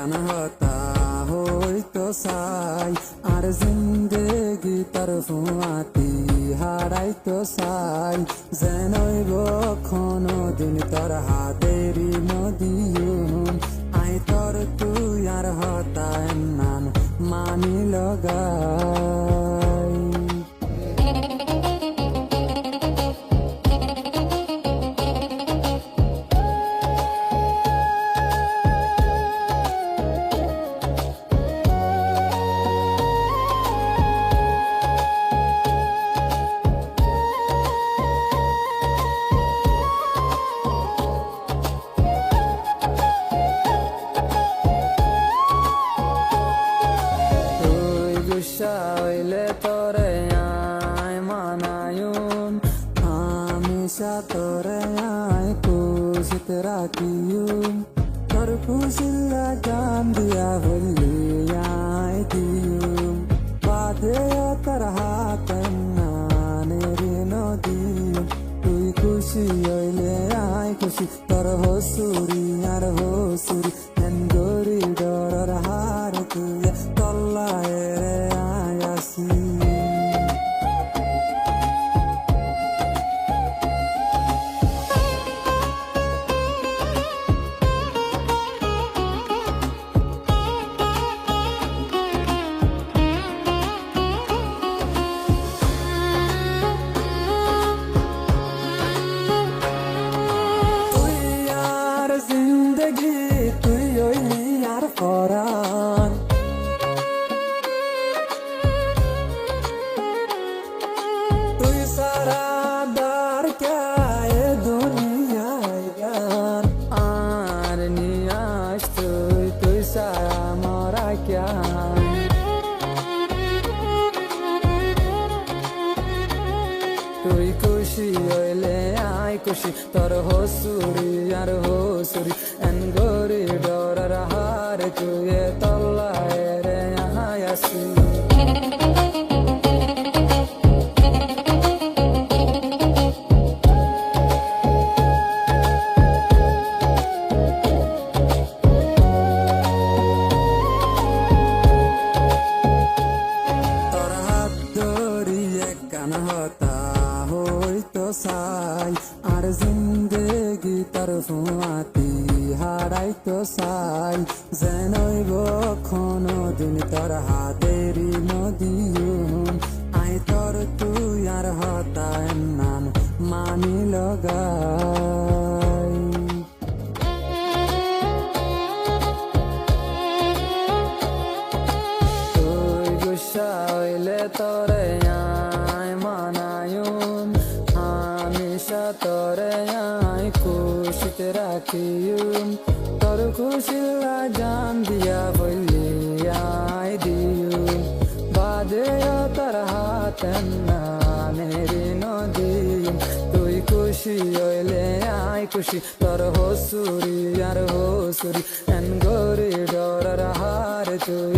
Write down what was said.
কান হতা হইতো চাই আর জিন্দেগি তার ফুয়াতি হারাইতো চাই যেন কোনো দিন তোর হাতেরি নদীম আই তোর তুই আর হতা নাম মানি লগাই হইলে তোরে আয় মানায়ুম হামেশা তোরে আয় খুশিত রাখিয়ুম তোর খুশিল্লা গান দিয়া বললি আয় দিয়ুম বাদে তোর হাত নানের নদী তুই খুশি হইলে আয় খুশি তোর হসুরি আর হসুরি এন গরি ডর হার তুই তল্লায় তুই ওই আর পরাণ তুই সারা দার কে দুনিয়ায় গান আর নিয়াস তুই সারা মরা ক্যা তুই খুশি হইলে আয় খুশি তোর হসুরি আর হসুরি এন গরি ডরার হার তুই তল্লায় রে আয়াসি তোর হাত ধরিয়ে কান হতা হইতো চাই আর জিন্দেগি তার ফুয়াতি হারাইতো চাই যেন কোনো দিন তোর হাতেরি নদীম আই তোর তুই আর হতা নাম মানি লগাই তুই গুসা হইলে তোরে আয় মানায়ুম হামেশা তোরে আয় খুশিত রাখিয়ুম তোর খুশিল্লা জান দিয়া বললি আয় দিয়ুম বাদে তোর হাত নানের নদী তুই খুশি হইলে আয় খুশি তোর হসুরি আর হসুরি এন গরি ডরার হার তুই